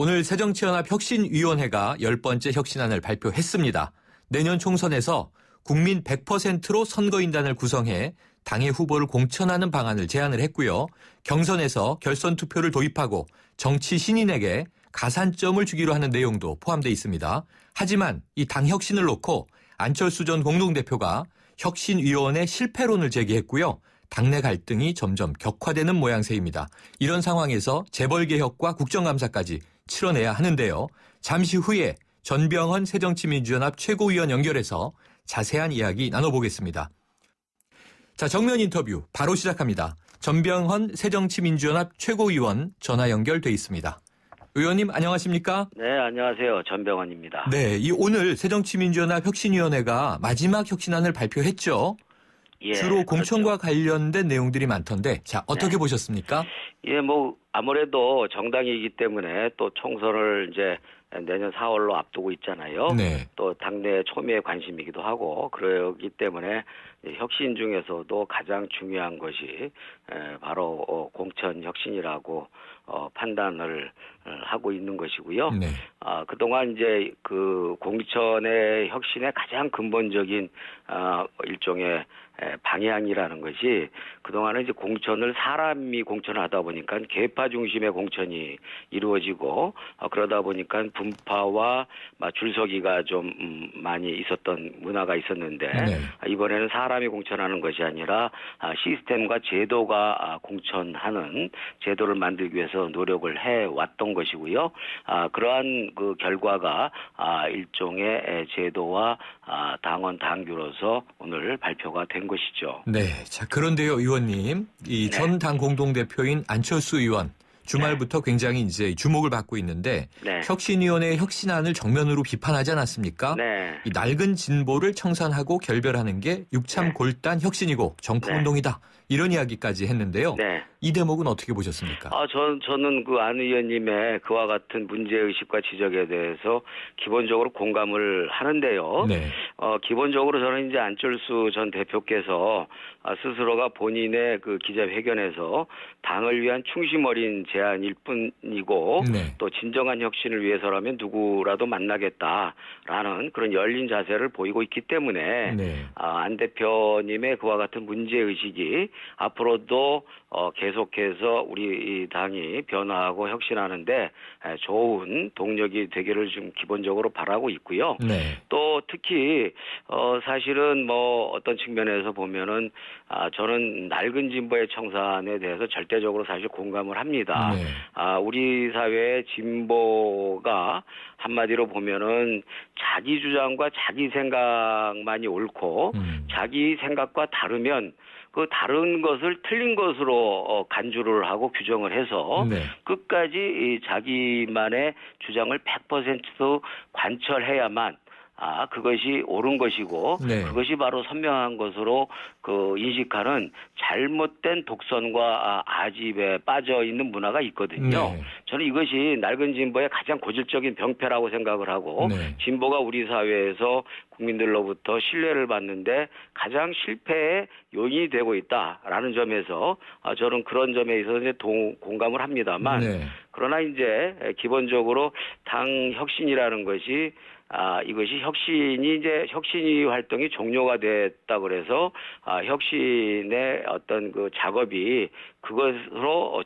오늘 새정치연합 혁신위원회가 10번째 혁신안을 발표했습니다. 내년 총선에서 국민 100%로 선거인단을 구성해 당의 후보를 공천하는 방안을 제안을 했고요. 경선에서 결선 투표를 도입하고 정치 신인에게 가산점을 주기로 하는 내용도 포함되어 있습니다. 하지만 이 당 혁신을 놓고 안철수 전 공동대표가 혁신위원회 실패론을 제기했고요. 당내 갈등이 점점 격화되는 모양새입니다. 이런 상황에서 재벌개혁과 국정감사까지 치러내야 하는데요. 잠시 후에 전병헌 새정치민주연합 최고위원 연결해서 자세한 이야기 나눠보겠습니다. 자, 정면 인터뷰 바로 시작합니다. 전병헌 새정치민주연합 최고위원 전화 연결돼 있습니다. 의원님 안녕하십니까? 네, 안녕하세요. 전병헌입니다. 네, 오늘 새정치민주연합 혁신위원회가 마지막 혁신안을 발표했죠. 예, 주로 공천과 그렇죠. 관련된 내용들이 많던데, 자, 어떻게 보셨습니까? 예, 아무래도 정당이기 때문에 또 총선을 이제 내년 4월로 앞두고 있잖아요. 네. 또 당내 초미의 관심이기도 하고 그러기 때문에 혁신 중에서도 가장 중요한 것이 바로 공천 혁신이라고 판단을 하고 있는 것이고요. 네. 그동안 이제 그 공천의 혁신의 가장 근본적인 일종의 방향이라는 것이 그동안은 이제 공천을 사람이 공천을 하다 보니까 계파 중심의 공천이 이루어지고 그러다 보니까 분파와 줄서기가 좀 많이 있었던 문화가 있었는데 네. 이번에는 사람이 공천하는 것이 아니라 시스템과 제도가 공천하는 제도를 만들기 위해서 노력을 해왔던 것이고요. 그러한 그 결과가 일종의 제도와 당원 당규로서 오늘 발표가 된 것이죠. 네. 자, 그런데요, 의원님. 이 전 당 공동대표인 안철수 의원. 주말부터 굉장히 이제 주목을 받고 있는데 혁신위원회의 혁신안을 정면으로 비판하지 않았습니까? 네. 이 낡은 진보를 청산하고 결별하는 게 육참 골단 혁신이고 정풍운동이다. 이런 이야기까지 했는데요. 네. 이 대목은 어떻게 보셨습니까? 저는 그 안 의원님의 그와 같은 문제의식과 지적에 대해서 기본적으로 공감을 하는데요. 네. 기본적으로 저는 이제 안철수 전 대표께서 스스로가 본인의 그 기자회견에서 당을 위한 충심 어린 제안일 뿐이고 또 진정한 혁신을 위해서라면 누구라도 만나겠다라는 그런 열린 자세를 보이고 있기 때문에 안 대표님의 그와 같은 문제의식이 앞으로도 계속해서 우리 당이 변화하고 혁신하는데 좋은 동력이 되기를 좀 기본적으로 바라고 있고요. 또 특히 사실은 어떤 측면에서 보면은 저는 낡은 진보의 청산에 대해서 절대적으로 사실 공감을 합니다. 우리 사회의 진보가 한마디로 보면은 자기 주장과 자기 생각만이 옳고 자기 생각과 다르면 그 다른 것을 틀린 것으로 간주를 하고 규정을 해서 끝까지 자기만의 주장을 100% 관철해야만 그것이 옳은 것이고 그것이 바로 선명한 것으로 그 인식하는 잘못된 독선과 아집에 빠져 있는 문화가 있거든요. 저는 이것이 낡은 진보의 가장 고질적인 병폐라고 생각을 하고 진보가 우리 사회에서 국민들로부터 신뢰를 받는데 가장 실패의 요인이 되고 있다라는 점에서 저는 그런 점에 있어서 이제 공감을 합니다만 그러나 이제 기본적으로 당 혁신이라는 것이 이것이 혁신이 활동이 종료가 됐다 그래서 혁신의 어떤 그 작업이 그것으로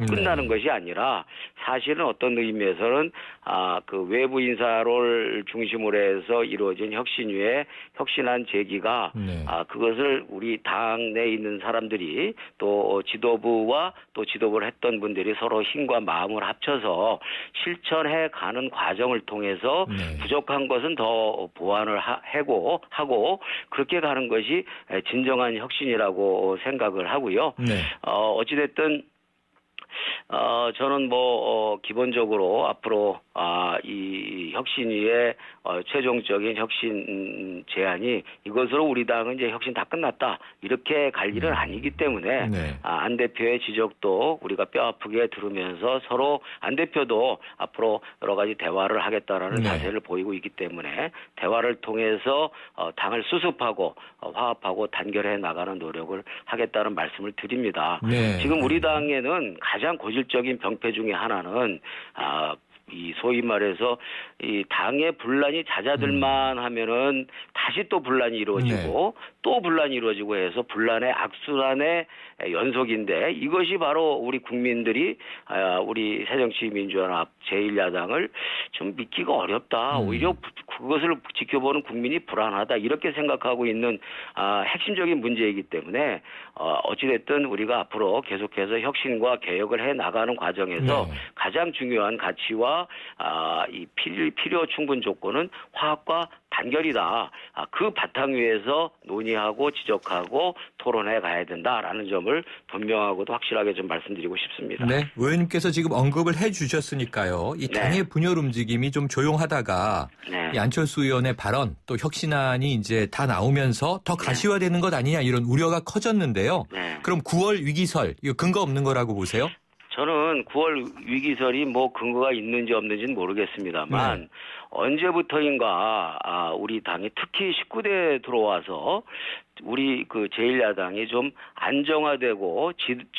끝나는 것이 아니라 사실은 어떤 의미에서는 그 외부 인사를 중심으로 해서 이루어진 혁신위의 혁신안 제기가 그것을 우리 당내에 있는 사람들이 또 지도부와 또 지도부를 했던 분들이 서로 힘과 마음을 합쳐서 실천해 가는 과정을 통해서 부족한 것은 더 보완을 하고 그렇게 가는 것이 진정한 혁신이라고 생각을 하고요. 어찌됐든 저는 기본적으로 앞으로 이 혁신위의 최종적인 혁신 제안이 이것으로 우리 당은 이제 혁신 다 끝났다 이렇게 갈 일은 아니기 때문에 안 대표의 지적도 우리가 뼈아프게 들으면서 서로 안 대표도 앞으로 여러 가지 대화를 하겠다라는 자세를 보이고 있기 때문에 대화를 통해서 당을 수습하고 화합하고 단결해 나가는 노력을 하겠다는 말씀을 드립니다. 지금 우리 당에는 가장 고질적인 병폐 중에 하나는 소위 말해서 이 당의 분란이 잦아들만 하면은 다시 또 분란이 이루어지고 또 분란이 이루어지고 해서 분란의 악순환의 연속인데 이것이 바로 우리 국민들이 우리 새정치민주연합 제1야당을 좀 믿기가 어렵다. 오히려 그것을 지켜보는 국민이 불안하다. 이렇게 생각하고 있는 핵심적인 문제이기 때문에 어찌됐든 우리가 앞으로 계속해서 혁신과 개혁을 해 나가는 과정에서 가장 중요한 가치와 이 필요 충분 조건은 화합과 단결이다. 그 바탕 위에서 논의하고 지적하고 토론해 가야 된다라는 점을 분명하고도 확실하게 좀 말씀드리고 싶습니다. 네, 의원님께서 지금 언급을 해 주셨으니까요. 이 당의 분열 움직임이 좀 조용하다가 이 안철수 의원의 발언 또 혁신안이 이제 다 나오면서 더 가시화되는 것 아니냐 이런 우려가 커졌는데요. 그럼 9월 위기설 이거 근거 없는 거라고 보세요? 저는 9월 위기설이 뭐 근거가 있는지 없는지는 모르겠습니다만 언제부터인가 우리 당이 특히 19대 들어와서 우리 그 제1야당이 좀 안정화되고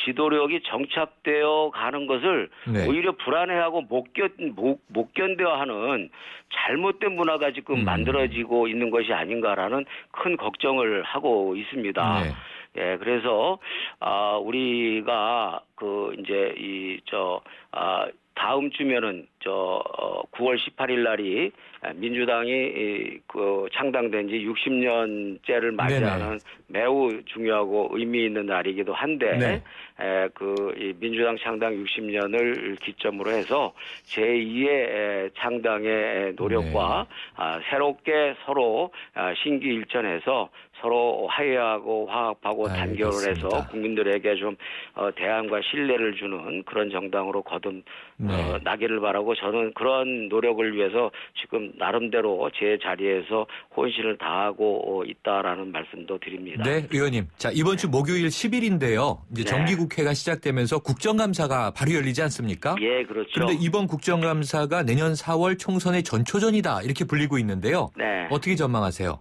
지도력이 정착되어 가는 것을 오히려 불안해하고 못 견뎌하는 잘못된 문화가 지금 만들어지고 있는 것이 아닌가라는 큰 걱정을 하고 있습니다. 예, 그래서 우리가 이제 다음 주면은 9월 18일 날이 민주당이 창당된 지 60년째를 맞이하는 매우 중요하고 의미 있는 날이기도 한데 이 민주당 창당 60년을 기점으로 해서 제2의 창당의 노력과 새롭게 서로 신기일전해서 서로 화해하고 화합하고 단결을 해서 국민들에게 좀 대안과 신뢰를 주는 그런 정당으로 나기를 바라고 저는 그런 노력을 위해서 지금 나름대로 제 자리에서 혼신을 다하고 있다라는 말씀도 드립니다. 네, 의원님. 자, 이번 주 목요일 10일인데요. 이제 정기국회가 시작되면서 국정감사가 바로 열리지 않습니까? 예, 그렇죠. 그런데 이번 국정감사가 내년 4월 총선의 전초전이다 이렇게 불리고 있는데요. 어떻게 전망하세요?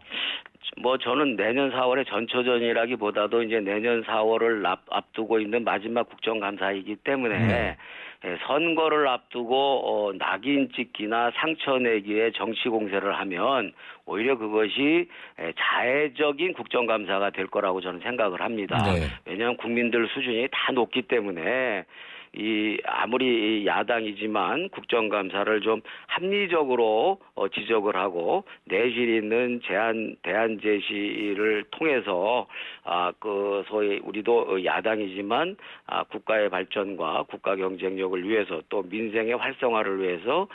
저는 내년 4월에 전초전이라기보다도 이제 내년 4월을 앞두고 있는 마지막 국정감사이기 때문에 선거를 앞두고 낙인 찍기나 상처 내기에 정치 공세를 하면 오히려 그것이 자해적인 국정감사가 될 거라고 저는 생각을 합니다. 왜냐하면 국민들 수준이 다 높기 때문에 아무리 야당이지만 국정감사를 좀 합리적으로 지적을 하고 내실 있는 대안 제시를 통해서 소위 우리도 야당이지만 국가의 발전과 국가 경쟁력을 위해서 또 민생의 활성화를 위해서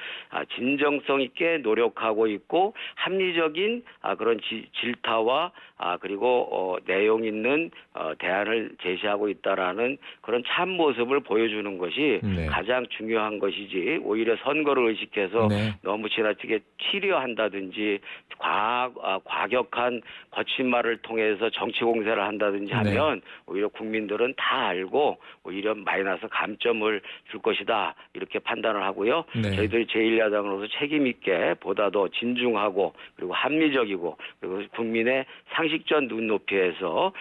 진정성 있게 노력하고 있고 합리적인 그런 질타와 그리고 내용 있는 대안을 제시하고 있다라는 그런 참 모습을 보여주는 것이 가장 중요한 것이지 오히려 선거를 의식해서 너무 지나치게 치려한다든지 과격한 거친 말을 통해서 정치 공세를 한다든지 하면 오히려 국민들은 다 알고 오히려 마이너스 감점을 줄 것이다 이렇게 판단을 하고요. 저희들이 제1야당으로서 책임 있게 보다도 진중하고 그리고 합리적이고 그리고 국민의 상식적 눈높이에서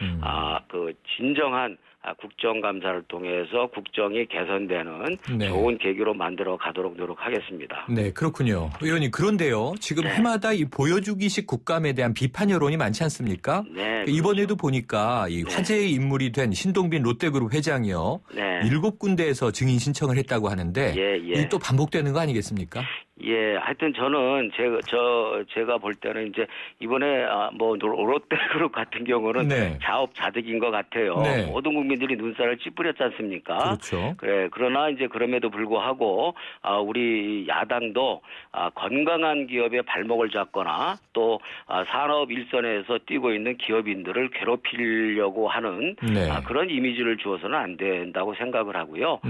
진정한 국정감사를 통해서 국정이 개선되는 좋은 계기로 만들어 가도록 노력하겠습니다. 네, 그렇군요. 의원님, 그런데요. 지금 해마다 이 보여주기식 국감에 대한 비판 여론이 많지 않습니까? 이번에도 보니까 이 화제의 인물이 된 신동빈 롯데그룹 회장이요. 7군데에서 증인 신청을 했다고 하는데 이게 또 반복되는 거 아니겠습니까? 예, 하여튼 저는 제가 볼 때는 이제 이번에 롯데그룹 같은 경우는 자업자득인 것 같아요. 모든 국민들이 눈살을 찌푸렸지 않습니까? 그렇죠. 그러나 이제 그럼에도 불구하고 우리 야당도 건강한 기업의 발목을 잡거나 또 산업 일선에서 뛰고 있는 기업인들을 괴롭히려고 하는 그런 이미지를 주어서는 안 된다고 생각을 하고요.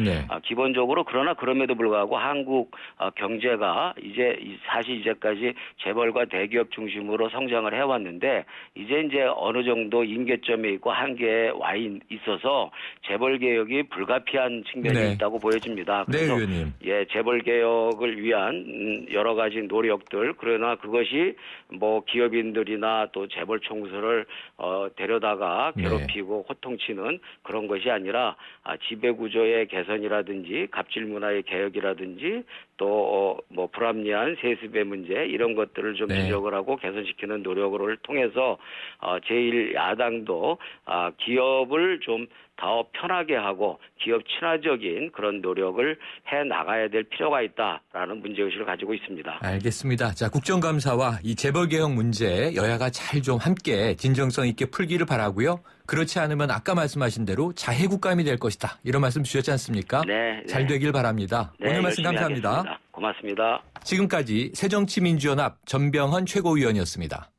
기본적으로 그러나 그럼에도 불구하고 한국 경제가 사실 이제까지 재벌과 대기업 중심으로 성장을 해왔는데 이제 어느 정도 임계점에 있고 한계에 와 있어서 재벌 개혁이 불가피한 측면이 있다고 보여집니다. 그래서 재벌 개혁을 위한 여러 가지 노력들 그러나 그것이 기업인들이나 또 재벌 총수를 데려다가 괴롭히고 호통치는 그런 것이 아니라 지배 구조의 개선이라든지 갑질 문화의 개혁이라든지 또 뭐 불합리한 세습의 문제 이런 것들을 좀 지적을 하고 개선시키는 노력을 통해서 제1야당도 기업을 좀 더 편하게 하고 기업 친화적인 그런 노력을 해 나가야 될 필요가 있다라는 문제의식을 가지고 있습니다. 알겠습니다. 자, 국정감사와 이 재벌개혁 문제 여야가 잘 좀 함께 진정성 있게 풀기를 바라고요. 그렇지 않으면 아까 말씀하신 대로 자해국감이 될 것이다. 이런 말씀 주셨지 않습니까? 네. 잘 되길 바랍니다. 네, 오늘 말씀 감사합니다. 하겠습니다. 고맙습니다. 지금까지 새정치민주연합 전병헌 최고위원이었습니다.